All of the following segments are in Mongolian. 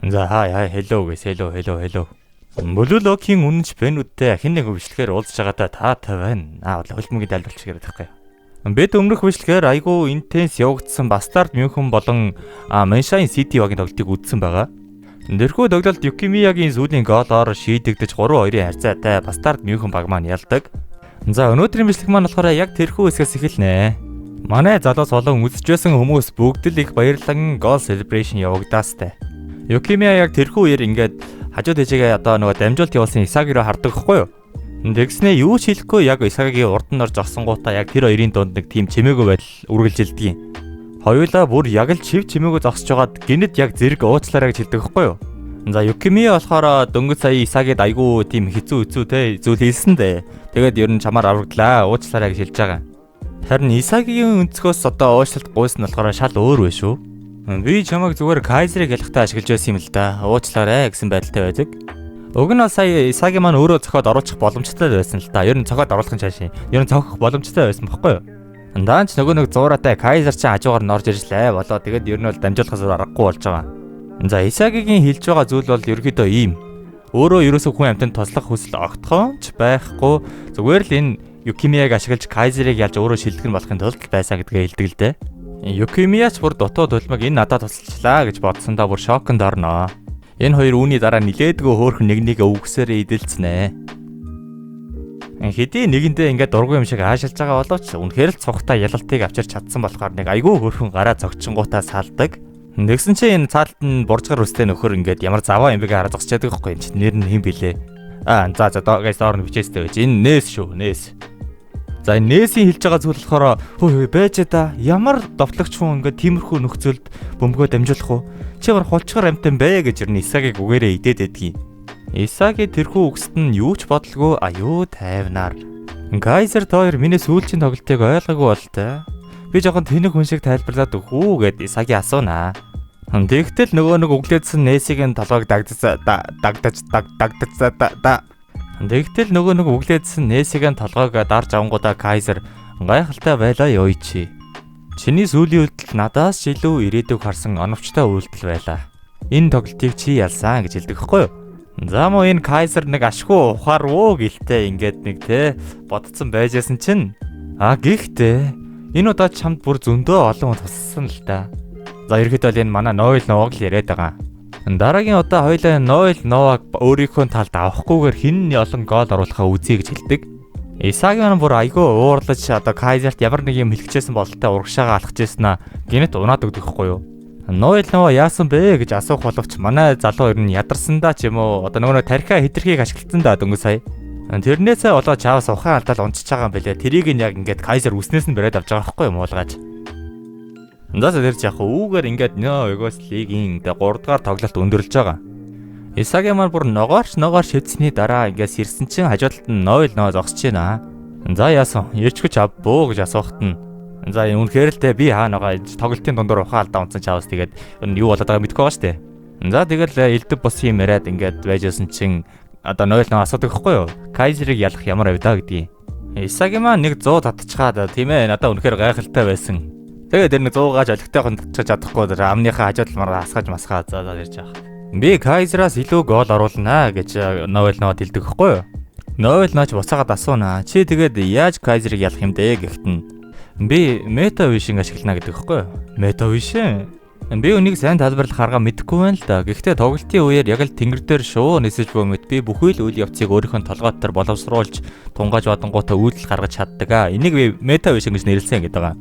За hello guys, hello. Блулокийн үнэнч фэнүүдтэй хэн нэг хөвшлэхээр уулзж байгаадаа таатай байна. Хөлбөмбөгийн тайлбарч яриад байгаа юм. Бид өмнөх хөвшлэхээр айгүй интенс явагдсан Бастард Мюнхен болон Маншайн Сити багийн тоглолтыг үзсэн байгаа. Нэрхүү тоглолт Юкимиягийн сүүлийн гоолоор шийдэгдэж 3-2-ын харьцаатай Бастард Мюнхен баг маань ялдаг. За өнөөдрийн бичлэг маань болохоор яг тэрхүү хэсгээс эхэлнэ. Манай залуус болон үзэж байсан хүмүүс бүгд л их баярлан гол celebration явагдаастай. Юкимия яг тэрхүү үеэр ингээд хажууд дэжигээ одоо нөгөө дамжуулт явуулсан Исагиро хардаг гэхгүй юу? Тэгснээ юу ч хэлэхгүй яг Исагигийн урд нь орж зогсонгуудаа яг тэр хоёрын дунд нэг тийм чимээгүй байдал үргэлжилдэг. Хоёулаа бүр яг л чив чимээгүй зогсож байгаад гинэд яг зэрэг уучлаарай гэж хэлдэг гэхгүй юу? За Юкимия болохоор дөнгөж сая Исагид айгүй тийм хэцүү те зүйл хэлсэн дээ. Тэгээд ер нь чамаар авраглаа уучлаарай гэж хэлж байгаа. Харин Исагигийн өнцгөөс одоо уучлалт гуйсан болохоор шал өөр вэ шүү. Би чамайг зүгээр Кайзерыг ялахтаа ашиглаж байсан юм л да. Уучлаарай гэсэн байдалтай байдаг. Уг нь сая Исаги маань өөрөө цохоод оруулах боломжтой байсан л да. Ер нь цохоод оруулах нь чаашаа. Ер нь цохох боломжтой байсан бохгүй юу? Даанч нөгөө нэг зуураатай Кайзер чинь хажуугаар нь орж ирлээ. Болоо тэгээд ер нь бол дамжуулахаас аргагүй болж байгаа. За Исагигийн хэлж байгаа зүйл бол ерөөдөө ийм. Өөрөө ерөөсөө хүн амьтанд туслах хүсэл огтхонч байхгүй. Зүгээр л энэ Юкимияг ашиглаж Кайзерыг ялж өөрөө шилдэг нь болохын тулд байсаа гэдгээ хэлдэг л дээ. Юкимияч бүр дотоод улмаг энэ надад тусалчлаа гэж бодсондоо бүр шоконд орноо. Энэ хоёр үүний дараа нилээдгөө хөөхн нэгнийг өвгсөөрөө идэлцнэ. Хэдий нэгэндээ ингээд дургүй юм шиг аашилж байгаа боловч үнэхээр л цухтаа ялалтыг авчирч чадсан болохоор нэг айгүй хөөхн гараа зогчингуудаа салдаг. Нэгсэн чинь энэ цаалт нь буржгар үстэй нөхөр ингээд ямар заваа юм бэ гараа зогсож яддаг байхгүй юм чи нэр нь хэм бэлээ. За гайс орно бичээстэй байж энэ нээс шүү нээс. За нээсийн хэлж байгаа зүйл болохоор хөөе байж да ямар довтлогч хүн ингээд тиймэрхүү нөхцөлд бөмбөгөө дамжуулах уу? Чи гар холчгор амтан бай гэж ирнэ Исагиг үгээрээ идээд байдгийг. Исаги тэрхүү үгсэд нь юу ч бодлого аюу тайвнаар. Кайзер тоор миний сүүлчийн тоглолтыг ойлгоогүй болтой. Би жоохон тэнэг хүн шиг тайлбарлаад өгөө гэд Исаги асуунаа. Тэгтэл нөгөө нэг өглөөдсөн нээсийн толгойг Тэгтэл нөгөө нэг өглөөдсөн нээсийн толгойг дарж авангуудаа Кайзер гайхалтай байлаа ёо чи. Чиний сүүлийн үйлдэл надаас ч илүү ирээдүг харсан оновчтой үйлдэл байлаа. Энэ тоглолтыг чи ялсан гэж хэлдэг хэвгүй юу? За мөн энэ Кайзер нэг ашгүй ухаар уу гэлтэй ингээд нэг те бодцсон байжсэн чинь гэхдээ энэ удаа чамд бүр зөндөө олон хүн туссан л да. За ерөөдөө л энэ манай Ноэл Новаг л яриад байгаа. Дараагийн удаа хоёлаа Ноэл Новаг өөрийнхөө талд авахгүйгээр хин олон гол оруулахаа үзье гэж хэлдэг. Исаги маань бүр айгүй уурлаж одоо Кайзерт ямар нэг юм хэлчихсэн бололтой урагшаага алхаж ирсэн гинэт унаад өгдөг хгүй юу. Ноэл Новаг яасан бэ гэж асуух боловч манай залуу ер нь ядарсандаа ч юм уу одоо нөгөө тархиа хитрхийг ашигласан да дөнгөж сая. Тэрнээсээ болоо чаавас ухаан алдаал унчиж байгаа юм бэлээ. Тэрийг нь яг ингээд Кайзер үснээс нь бариад авч байгаа хгүй юу муулгааж. Заа тэрч яг үүгээр ингээд Югос лигийн 3 дугаар тоглолт өндөрлөж байгаа. Исаги маань бүр ногоор шидсэний дараа ингээс ирсэн чинь хажуудалд нь Ноэл Новаг зогсож байна. За яасан? Ирчгүч авбөө гэж асуухт нь. За үнэхээр л те би хаанагаа тоглолтын дундуур ухаан алдаа унтсан чаавс тэгээд юу болоод байгааг мэдэхгүй байгаа штэ. За тэгэл элдв бос юм яриад ингээд байжсэн чинь одоо Ноэл Новаг асуудаг байхгүй юу? Кайзерыг ялах ямар авдаа гэдгийг. Исаги маань нэг 100 татчихаад тийм ээ надаа үнэхээр гайхалтай байсан. Тэгээд тэр нэг 100 гааж олигтойхон татчих чадахгүй амныхаа хажууд талмаар асгаж масгаа за ярьж байгаа. Би Кайзераас илүү гол оруулнаа гэж Ноэл Новаг хэлдэг хэвгүй юу? Ноэл Новаг буцаагаад асуунаа. Чи тэгээд яаж Кайзерыг ялах юм дээ гэхт нь би мета вишинг ашиглана гэдэг хэвгүй юу? Мета вишин? Би үнийг сайн тайлбарлах арга мэдэхгүй байна л да. Гэхдээ тоглолтын үеэр яг л тэнгэр дээр шуу нисэж бөмөд би бүхий л үйл явцыг өөрийнхөө толгойд төр боловсруулж тунгааж бодонгуудаа үйлдэл гаргаж чаддаг. Энийг би мета вишинг гэж нэрлсэн гэдэг байгаа.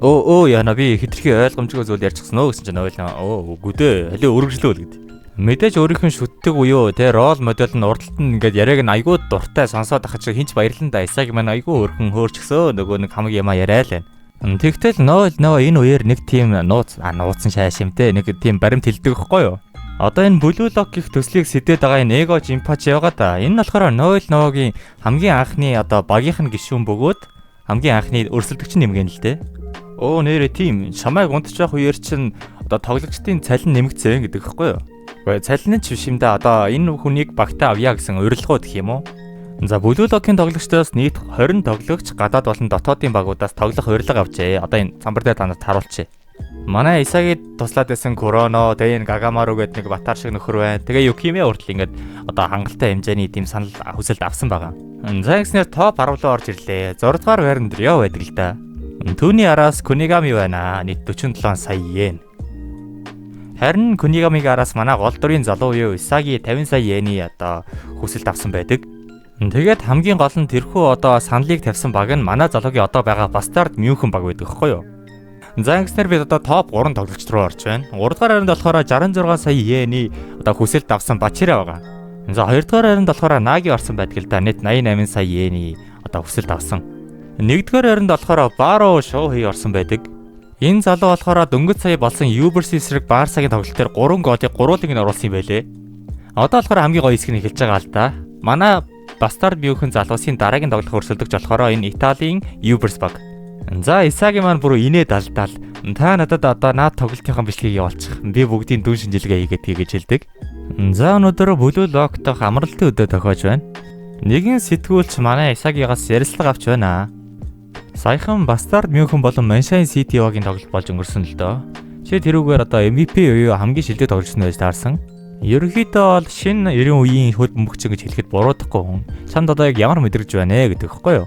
Яна би хитрхи ойлгомжгүй зүйл ярьчихсан нөө гэсэн чинь ойлаа. Үгүй дээ. Халиу өргөжлөө л гэдэг. Мэдээж өөрийнх нь шүтдэг буюу те рол модель нь урдталт нь ингээд яриаг нь айгүй дуртай сонсоод ахаж хинч баярлан да. Исаги маань айгүй өрхөн хөөрчгсөө нөгөө нэг хамаг ямаа яриа л байна. Тэгтэл Ноэл Новаг энэ үеэр нэг тийм нууцсан шааш юмтэй нэг тийм баримт хэлдэг байхгүй юу? Одоо энэ Блулок гих төслийг сэдээд байгаа энэ Эго Жимпач яваа да. Энэ нь болохоор Ноэл Новагийн хамгийн анхны одоо багийнх нь гишүүн бөгөөд хамгийн анхны өрсөлдөгч нэмгэн л дээ. Нэрэ тийм шамайг унтж явах үеэр чинь одоо тоглогчдын цалин нэмэгдсэн гэдэг хэвгүй юу? Цалин нь ч биш юм да. Одоо энэ хүнийг багтаа авъя гэсэн урилгууд гэх юм уу? За Блулокийн тоглогчдоос нийт 20 тоглогч гадаад болон дотоодын багуудаас тоглох урилга авчээ. Одоо энэ самбар дээр танад харуулчих. Манай Исаги туслаад байсан Куроно, тэгээ энэ Гагамару гэдэг нэг батар шиг нөхөр байна. Тэгээ Юкими уртл ингээд одоо хангалттай хэмжээний тийм санал хүсэлт авсан байгаа. За ингэснээр топ 10 руу орж ирлээ. 6 дугаар байранд Рё байдаг л да. Түүний араас Кунигами байна. Нийт 47 сая йен. Харин Кунигамигийн араас манай гол дурын залуу юу Исаги 50 сая йений одоо хүсэлт авсан байдаг. Тэгээд хамгийн гол нь тэрхүү одоо саналыг тавьсан баг нь манай залуугийн одоо байгаа Бастард Мюнхен баг байдаг хэвгүй юу? За ингэснээр бид одоо топ 3 тоглогч руу орж байна. 3 дугаар хайранд болохоор 66 сая йений одоо хүсэлт авсан Бачира байгаа. За 2 дугаар хайранд болохоор Наги орсон байдаг л да. Нийт 88 сая йений одоо хүсэлт авсан. 1 дугаар хайранд болохоор Баро Шоухи орсон байдаг. Энэ залуу болохоор дөнгөж сая болсон Юберс эсрэг Барсагийн тоглолтоор 3 голыг гурвуулыг нь оруулсан юм байлээ. Одоо болохоор хамгийн гоё хэсэг нь эхэлж байгаа л да. Манай Бастард Мюнхен залуусын дараагийн тоглох өрсөлдөгч болохоор энэ Италийн Юберс баг. За Исаги маань бүр инээ далдал. Та надад одоо наад тоглолтынхаа бичлэгийг явуулчих. Би бүгдийн дүн шинжилгээ хийгээд гэж хэлдэг. За өнөөдөр Blue Lock дох амралтын өдөө тохиож байна. Нэгэн сэтгүүлч манай Исагигаас ярилцлага авч байна. Саяхан Бастард Мюнхен болон Маншайн Сити-ийн тоглолт болж өнгөрсөн л доо. Чи тэрүүгээр одоо MVP буюу хамгийн шилдэг тоглогч нь байж таарсан. Ерөнхийдөө бол шинэ 90 үеийн хөлбөмбөгч гэж хэлэхэд буруудахгүй хүн. Чамд одоо яг ямар мэдрэгж байна гэдэг хэвгүй юу?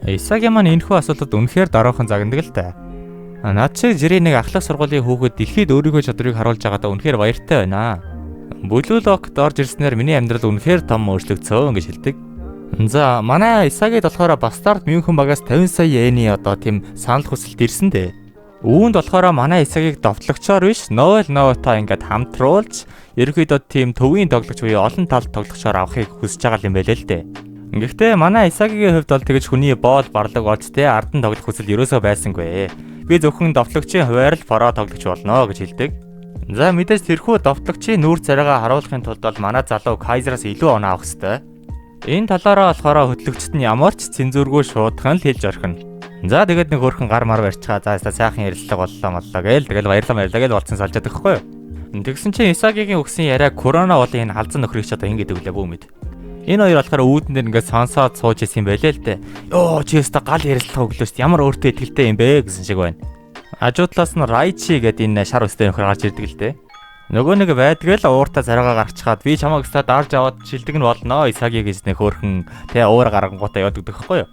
Исаги маань энэхүү асуултад үнэхээр дараахан загнадаг л та. Наад чи жирийн нэг ахлах сургуулийн хүүхэд дэлхийд өөрийнхөө чадрыг харуулж байгаадаа үнэхээр баяртай байна. Blue Lock орж ирснээр миний амьдрал үнэхээр том өөрчлөгдсөн гэж хэлдэг. За манай Исагид болохоор Бастард Мюнхен багаас 50 сая йений одоо тийм санал хүсэлт ирсэн дээ. Үүнд болохоор манай Исагиг довтлогчоор биш Новой-Новотой ингээд хамтруулж ерөөхдөө тийм төвийн тоглогч буюу олон талт тоглогчоор авахыг хүсэж байгаа юм байлээ л дээ. Гэхдээ манай Исагигийн хувьд бол тэгэж хүний боол барлаг болж те ардан тоглох хүсэл ерөөсөө байсангүй. Би зөвхөн довтлогчийн хуваар л про тоглогч болно гэж хэлдэг. За мэдээж тэрхүү довтлогчийн нүүр царайгаа харуулахын тулд бол манай залуу Кайзераас илүү оноо авах хэрэгтэй. Энэ талаараа болохоор хөтлөгчд нь ямар ч цензургүй шуудхан л хэлж орхино. За тэгээд нэг хөөрхөн гар мар барьчихаа. За сайхан ярилцлага боллоо гээл тэгэл баярлалаа гээл болцсон салжаад байхгүй юу? Тэгсэн чинь Исагигийн өгсөн яриа Корона болын энэ халзан нөхрийг ч одоо ингэ гэдэг үлээ бүү мэд. Энэ хоёр болохоор үүдэн дээр ингээд сонсоод сууж исэн юм байлээ л дээ. Йоо чи өстө гал ярилцлага өглөө шүү дээ. Ямар өөртөө ихтэй юм бэ гэсэн шиг байна. Ажуудлаас нь Райчи гэдэг энэ шар өстэй нөхөр гарч ирдэг л дээ. Нөгөө нэг байдг л ууртаа царайгаа гаргачихад би чамайг өстө дарж аваад шилдэг нь болно. Исаги гэж нэг хөөрхөн тэ уур гарангуудаа явдаг гэхгүй юу?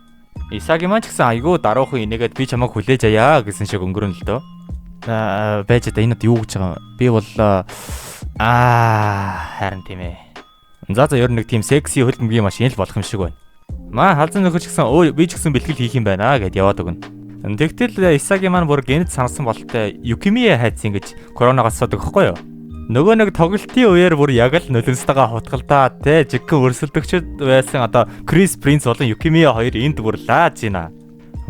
Исаги маань ч гэсэн айгүй даруухан инээгээд би чамайг хүлээж аяа гэсэн шиг өнгөрөн л дөө. Байж та энэ юу гэж байгаа юм? Би бол харин тийм ээ. За ер нь нэг тийм секси хөлбөмбөгийн машин л болох юм шиг байна. Маа халзан нөхөр ч гэсэн би ч гэсэн бэлтгэл хийх юм байна гэд яваад өгнө. Тэгтэл Исаги маань бүр гэнэт сансан бололтой Юкимия хайцсан гэж коронавигоос асуудаг байхгүй юу? Нөгөө нэг тоглолтын үеэр бүр яг л нөлөөстойгоо хутгалдаад те жигхэн өрсөлдөгчд байсан одоо Крис Принц болон Юкимия хоёр энд бүр лааж байна.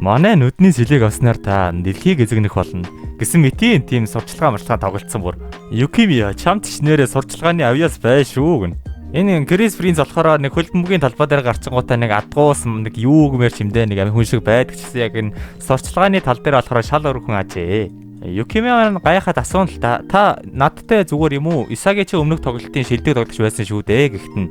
Манай нүдний сэлийг авснаар та дэлхийг эзэгнэх болно гэсэн мэтийн тийм сурчлагаа марцгаа тоглолцсон бүр Юкимия чамд ч нэрээ сурчлагын авьяас бай шүү гэн. Энэ Крис Принц болохоор нэг хөлбөмбөгийн талбай дээр гарчингуудаа нэг адгуус нэг юу гэмээр чимдээ нэг амин хүн шиг байдаг гэсэн яг энэ сурчлагын тал дээр болохоор шал өргөн ажээ. Юкимия гайхаад асуун л та надтай зүгээр юм уу? Исаги чи өмнөх тоглолтын шилдэг тоглогч байсан шүү дээ гэхэд нь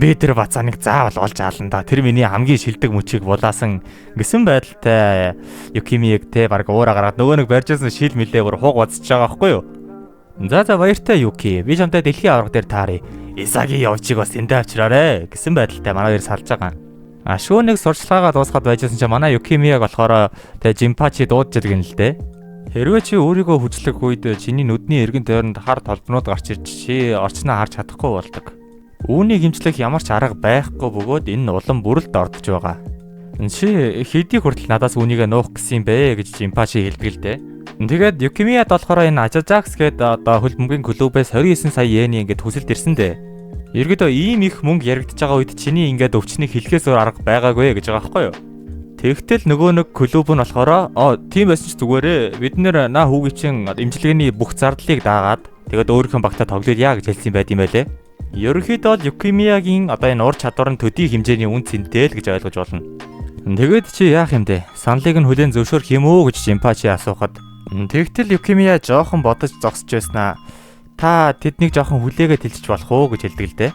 би тэр бацааныг заавал олж аална да. Тэр миний хамгийн шилдэг мөчийг булаасан гэсэн байдалтай Юкимиг те баг уураа гаргаад нөгөө нэг барьжсэн шил мэлээ бүр хууг бацж байгаа байхгүй юу? За баяртай Юки. Би чамтай дэлхийн авраг дээр тааръя. Исаги явчиг бас эндээ авчираарэ гэсэн байдалтай манай хоёр салж байгаа. Шүүг нэг сурчлагаа дуусгаад байжсэн чинь манай Юкимиг болохоор тэ Жимпачи дуудаж иргэн л дээ. Хэрвээ чи өөрийгөө хүчлэх үед чиний нүдний эргэн тойронд хар толбнууд гарч ирж чи орчноо харж чадахгүй болдог. Үүнийг хэмжлэх ямар ч арга байхгүй бөгөөд энэ улам бүрэлд ордож байгаа. Чи хэдий хүртэл надаас үүнийг нуух гэсэн юм бэ гэж Жимпачи хэлдэг л дээ. Тэгээд Юкимияд болохоор энэ Ажажакс гэдэг одоо хөлбөмбөгийн клубээс 29 сая йений ингээд хүсэлт ирсэн дээ. Ерөөдөө ийм их мөнгө яригдж байгаа үед чиний ингээд өвчнийг хэлхээс өөр арга байгаагүй гэж байгаа байхгүй юу? Тэгтэл нөгөө нэг клуб нь болохоор тийм байсан ч зүгээрээ бид нэр наа хүүгийн имчилгээний бүх зардлыг даагаад тэгээд өөрийнхөө багтаа тоглоё гэж хэлсэн байт юм байлээ. Ерөнхийдөө Юкимиягийн одоо энэ ур чадвар нь төдий хэмжээний үн цэнтэй л гэж ойлгож болно. Тэгээд чи яах юм бэ? Саналыг нь хүлээн зөвшөөрөх юм уу гэж Жимпачи асуухад тэгтэл Юкимия жоохон бодож зогсож байснаа. Та тэднийг жоохон хүлээгээд хэлчих болох уу гэж хэлдэг л дээ.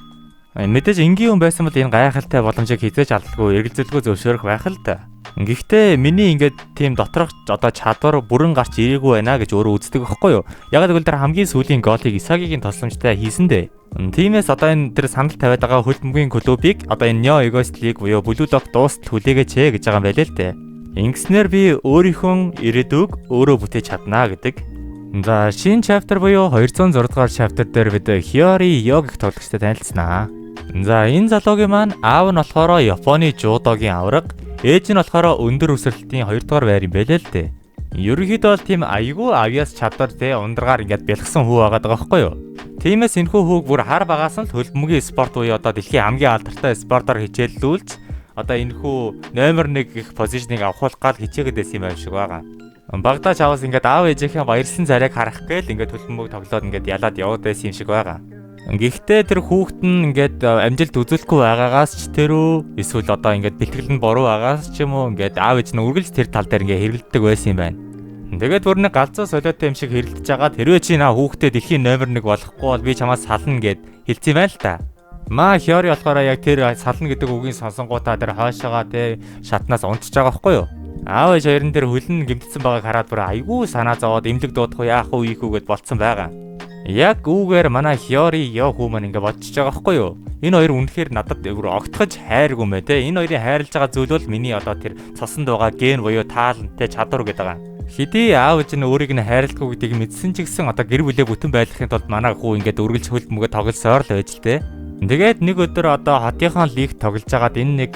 Мэдээж энгийн хүн байсан бол энэ гайхалтай боломжийг хизээж алдалгүй эргэлзэлгүй зөвшөөрөх байх л да. Гэхдээ миний ингээд тийм доторх одоо чадвар бүрэн гарч ирээгүй байна гэж өөрөө үздэг байхгүй юу? Яг л тэр хамгийн сүүлийн голыг Исагигийн тосламжтай хийсэн дээ. Тиймээс одоо энэ тэр санал тавиад байгаа хөлбөмбөгийн клубыг одоо энэ Neo Egoist League буюу Blue Lock дуустал хүлээгээч гэж байгаа юм байлээ л дээ. Ингэснээр би өөрийнхөө ирээдүг өөрөө бүтээж чаднаа гэдэг. За шинэ chapter буюу 206 дугаар chapter дээр бид Hiyori Yogi тоглогчтой танилцсанаа. За энэ залуугийн маань аав нь болохоор Японы жуудогийн авраг, ээж нь болохоор өндөр өсрэлтийн 2 дугаар байр юм байлээ л дээ. Ерөнхийдөө бол тийм айгүй авьяас чадвар те ундргаар ингээд бэлгсэн хүү байгаа байхгүй юу? Тиймээс энэхүү хүүг бүр хар багаас нь л хөлбөмбөгийн спорт буюу одоо дэлхийн хамгийн алдартай спортоор хичээллүүлж одоо энэхүү номер 1 гэх позишныг авахулах гал хичээгээд байсан юм байна шиг байгаа. Багтаач аваас ингээд аав ээжийнхээ баярлсан царайг харах гээл ингээд хөлбөмбөг тоглоод ингээд ялаад яваад байсан юм шиг байгаа. Гэхдээ тэр хүүхэд нь ингээд амжилт үзүүлэхгүй байгаагаас ч тэрөө эсвэл одоо ингээд бэлтгэл нь буруу байгаас ч юм уу ингээд аав ээж нь үргэлж тэр тал дээр ингээд хэрэлддэг байсан юм байна. Тэгээд бүр нэг галзуу солиотой юм шиг хэрэлдэж байгаа. Тэрвээ чи наа хүүхдээ дэлхийн номер 1 болохгүй бол би чамаас сална гэд хэлсэн юм байна л та. Маа Hiyori болохоор яг тэр сална гэдэг үгийн сонсонгуудаа тэр хойшоогоо тэ шатнаас унтж байгаа байхгүй юу? Аав ээж хоёрын тэр хөлн гимтсэн байгааг хараад бүр айгүй санаа зовоод эмнэлэг дуудах уу яах уу ийх үгээд болцсон байгаа. Яг үүгээр манай Hiyori хүү маань ингээ бодчихж байгаа байхгүй юу? Энэ хоёр үнэхээр надад өөр огтхож хайргүй мэ те. Энэ хоёрын хайрлаж байгаа зүйл бол миний одоо тэр цосонд байгаа ген буюу таалантай чадвар гэдэг байгаа. Хэдий аав ээж нь өөрийг нь хайрладгүй гэдгийг мэдсэн ч гэсэн одоо гэр бүлээ бүтэн байлгахын тулд манай хүү ингээд үргэлж хөлбөмбөгөө тоглосоор л байж л те. Тэгээд нэг өдөр одоо хотынхон лиг тоглож байгаад энэ нэг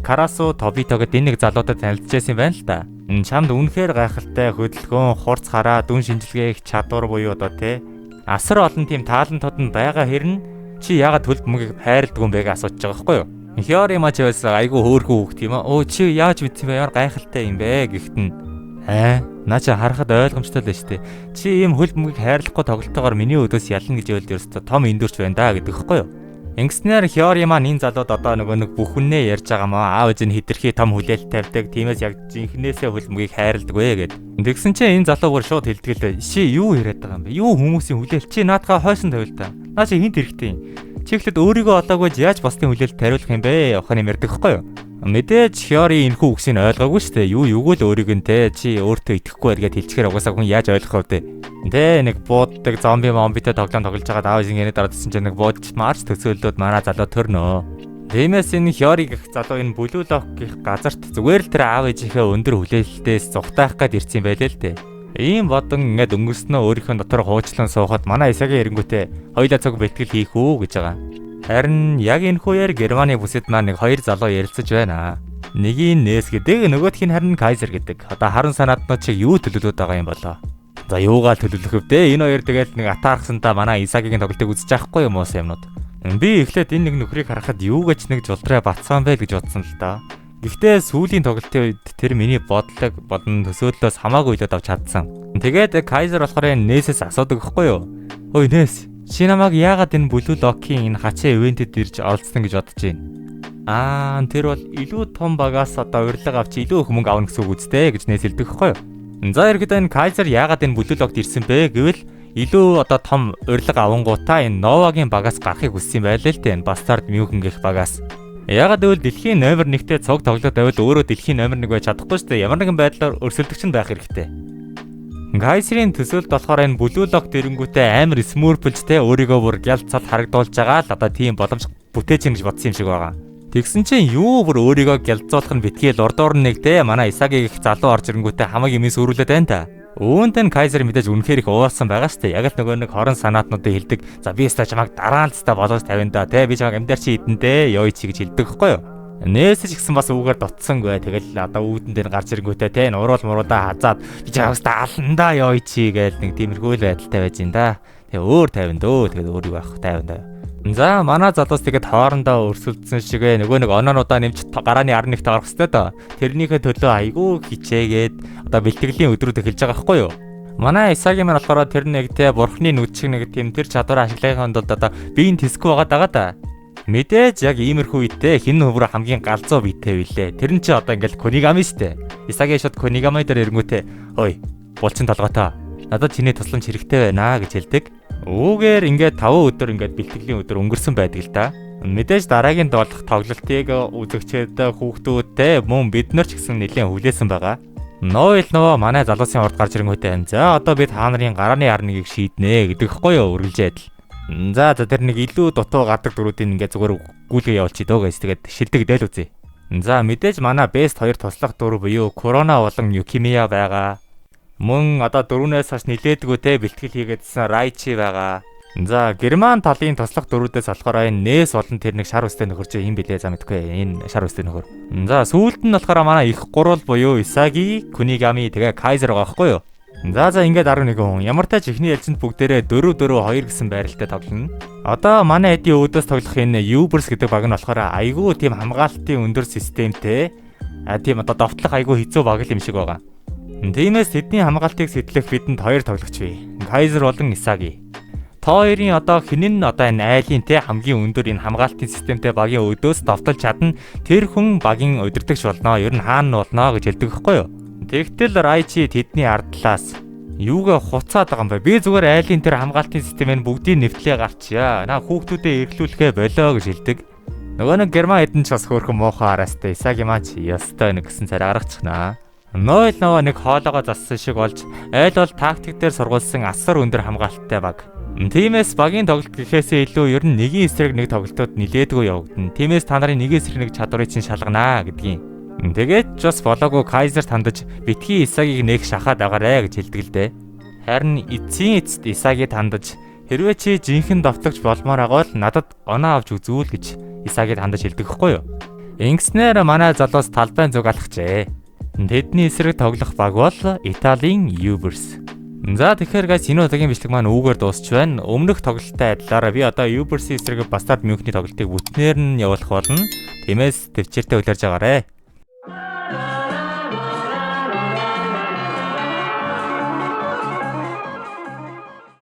Карасу Тобито гэдэг энэ нэг залуудад танилцчихсан юм байна л да. Чамд үнэхээр гайхалтай хөдөлгөөн, хурц хараа, дүн шинжилгээ их чадвар буюу одоо те. Асар олон тийм таалантууд нь байгаа хэрнэ чи яагаад хөлбөмбөгийг хайрладаг юм бэ гэж асууж байгаа байхгүй юу? Hiyori маа ч байсан айгүй хөөрхөн хүүхд юм аа. Өө чи яаж мэдсэн бэ? Ямар гайхалтай юм бэ гэхтэн. Наа чи харахад ойлгомжтой л шүү дээ. Чи ийм хөлбөмбөгийг хайрлахгүй тоглолтоогоор миний өдөөс ялна гэж öelд ерөөсөө том эндүрч байна да гэдэг хэвгүй юу? Ингэснээр Hiyori маань энэ залууд одоо нэг бүхнээ ярьж байгаа маа. Аав ээж нь хэтэрхий том хүлээлт тавьдаг. Тиймээс яг жинхнээсээ хөлбөмбөгийг хайрладаг вэ гэд. Тэгсэн чинь энэ залуу бүр шууд хэлдэг л ши юу яриад байгаа юм бэ? Юу хүмүүсийн хүлээлт чи наадхаа хойсон тавил та. Наа чи хинт хэрэгтэй. Чи ихлэд өөрийгөө олоогүй яаж бусдын хүлээлт тариулах юм бэ? Явахын юм ярьдаг хэвгүй юу? Мэдээж Hiyori энэхүү үгсийг ойлгоогүй шүү дээ. Юу л өөрийг нь те чи өөртөө итгэхгүй байгаад хэлчихээр угаасаа хүн яаж ойлгох вэ? Тэ нэг бууддаг зомби момбитэй тоглоом тоглож байгаа аав ингээний дараадсан чинь нэг буудч марч төсөөллөд манай залуу төрнөө. Тиймээс энэ Hiyori гэх залуу энэ Blue Lock гэх газарт зүгээр л тэр аав ээжийнхээ өндөр хүлээлтээс зүхтаах гээд ирсэн байлээ л дээ. Ийм бодон ингээд өнгөрснөө өөрийнхөө дотор хуучлан суухад манай Исагийн эренгүүтээ хоёулаа цог бэлтгэл хийх үү гэж байгаа. Харин яг энэ хүүээр Германы бүсэд маань нэг хоёр залуу ярилцаж байна. Нэгийг Нээс гэдэг, нөгөөх нь харин Kaiser гэдэг. Одоо харан санаатнууд чиг юу төлөвлөд байгаа юм болоо? За юугаар төлөвлөх вэ? Энэ хоёр тэгэл нэг атаархсантаа манай Исагийн тоглолтыг үзэж байхгүй юм уу юмнууд. Би эхлээд энэ нэг нөхрийг харахад юу гэж нэг жулдраа батсан байл гэж бодсон л да. Гэхдээ сүүлийн тоглолтын үед тэр миний бодон төсөөллөөс хамаагүй илээд авч чадсан. Тэгээд Kaiser болохоор Нээсээс асуудаг байхгүй юу? Ой Нээс, чи намайг яагаад энэ Blue Lock-ийн энэ хачаа ивентэд ирж оролцсон гэж бодож байна? Тэр бол илүү том багаас одоо урилга авч илүү их мөнгө авах гэсэн үг үстэй гэж Нээс хэлдэг байхгүй юу? За ерөөдөө энэ Kaiser яагаад энэ Blue Lock-д ирсэн бэ гэвэл илүү одоо том урилга авангуудаа энэ Nova-гийн багаас гарахыг хүссэн юм байлээ л дээ. Энэ Bastard Mugen гэх багаас. Ягаад гэвэл дэлхийн номер 1-тэй цог тоглоод байвал өөрөө дэлхийн номер 1 байж чадахгүй шүү дээ. Ямар нэгэн байдлаар өрсөлдөгч нь байх хэрэгтэй. Kaiser-ийн төсөөлт болохоор энэ Blue Lock дэрэнгүүтээ амар смурпэлж те өөрийгөө бүр гялт цал харагдуулж байгаа л одоо тийм боломж бүтээж ийн гэж бодсон юм шиг байгаа. Тэгсэн чинь юу бүр өөрийгөө гялцуулах нь битгээл урдуур нэг те манай Исагийн их залуу орж ирэнгүүтээ хамаг юм сүрүүлээд байна та. Үүнтэй Kaiser мэдээж үнэхээр их уурсан байгаа шүү дээ. Яг л нөгөө нэг хорон санаатнуудыг хэлдэг. За би өстой чамайг дараалцтай болгож тавина да те би чамайг амьдаар чи идэндээ ёй чи гэж хэлдэг хэвгүй юу? Нээсэж гисэн бас үгээр дотсонгүй. Тэгэл одоо үүдэн дээр гарч ирэнгүүтээ те нуруул муруудаа хазаад би чамайг аландаа ёй чи гээл нэг тиймэрхүү л байдалтай байж ин да. Тэгээ өөр тавина дөө. Тэгээд өөрийгөө авах тавина да. За манай залуус тэгээд хоорондоо өрсөлдсөн шигээ нөгөө нэг оноонуудаа нэмж гарааны 11-т орох хэвээр доо. Тэрнийхээ төлөө айгүй хичээгээд одоо бэлтгэлийн өдрүүд эхэлж байгаа байхгүй юу? Манай Исагийн маань болохоор тэр нэгтэй бурхны нүд шиг нэг тийм тэр чадвараа ашиглахын тулд одоо биеийн тэсгүй байгаа да. Мэдээж яг иймэрхүү үедээ хин хөврө хамгийн галзуу биетэй билээ. Тэр нь чи одоо ингээл Konigami штэ. Исагийн шууд Konigami дээр ирэнгүүтээ "Ой, булчин толготой. Надад чиний тусламж хэрэгтэй байна" гэж хэлдэг. Үүгээр ингээд 5 өдөр ингээд бэлтгэлийн өдөр өнгөрсөн байдаг л да. Мэдээж дараагийн болох тоглолтыг үзэгчид хүүхдүүдтэй мөн бид нар ч гэсэн нэлээд хүлээсэн байгаа. Нойл нөгөө манай залуусын урд гарч ирэнгүүтээ за одоо бид та нарын гарааны арныг шийднэ гэдэг хгүй юу үргэлжээд. За тэр нэг илүү дутуу гардаг дөрүүдийн ингээд зүгээр гүйлгээ явуулчих дөө гэж тэгээд шилдэг дээл үзье. За мэдээж манай best 2 туслах дүр буюу Корона болон Юкимия байгаа. Мөн одоо 4-өөс хойш нилээдгүй те бэлтгэл хийгээдсэн Райчи байгаа. За Герман талын туслах дөрүүдээс болохоор энэ Нэс болон тэр нэг шар үстэй нөхөр чинь юм бэлээ за мэдгүй энэ шар үстэй нөхөр. За сүүлд нь болохоор манай их гурвал буюу Исаги, Кунигами тэгээ Кайзер байгаа байхгүй юу? За ингээд 11 хүн. Ямар тач ихний ялцанд бүгдээрээ 4-4-2 гэсэн байралтай тоглоно. Одоо манай эдийн өөдөөс тоглох энэ Ubers гэдэг баг нь болохоор айгүй тийм хамгаалтын өндөр системтэй. Тийм одоо довтлох айгүй хэцүү баг юм шиг байгаа. Тиймээс тэдний хамгаалтыг сэтлэх бидэнд 2 тоглогч бий. Кайзер болон Исаги. Та хоёрын одоо хинэн одоо энэ айлын те хамгийн өндөр энэ хамгаалтын системтэй багийн өдөөс довтолж чадна. Тэр хүн багийн удирдагч болно. Ер нь хаана болно гэж хэлдэг байхгүй юу? Тэгтэл Райчи тэдний ардлаас юугаа хуцаад байгаа юм бэ? Би зүгээр айлын тэр хамгаалтын системээр бүгдийг нэвтлээ гарчия. Наа хүүхдүүдэд эргэлүүлэхэ болоо гэж хэлдэг. Нөгөө нэг Герман эдэн ч бас хөөрхөн муухай араастай Исаги маань ч ёстой нэг гэсэн царай гаргачихнаа. Нойл нөгөө нэг хоолоогоо зассан шиг болж айл бол тактик дээр сургуулсан асар өндөр хамгаалттай баг. Тиймээс багийн тоглолт гэхээсээ илүү ер нь нэгin эсрэг нэг тоглолтод нилээдгүй явагдана. Тиймээс та нарын нэг эсрэг нэг чадварыг чинь шалганаа гэдгийг. Тэгээд ч бас болоогүй Кайзер тандаж битгий Исагиг нэг шахаад агараа гэж хэлдэг л дээ. Харин эцсийн эцэст Исаги тандаж хэрвээ чи жинхэнэ довтлогч болмоор байгаа бол надад оноо авч үзүүл гэж Исаги тандаж хэлдэг хэвгүй юу? Ингэснээр манай залуус талбайн зүг алхажээ. Тэдний эсрэг тоглох баг бол Италийн Ubers. За тэгэхээр guys энэ удаагийн бичлэг маань үүгээр дуусч байна. Өмнөх тоглолттой адилаараа би одоо Ubers эсрэг Бастард Мюнхний тоглолтыг бүтнээр нь явуулах болно. Тиймээс төвчээртэй үлэрж агаарэ.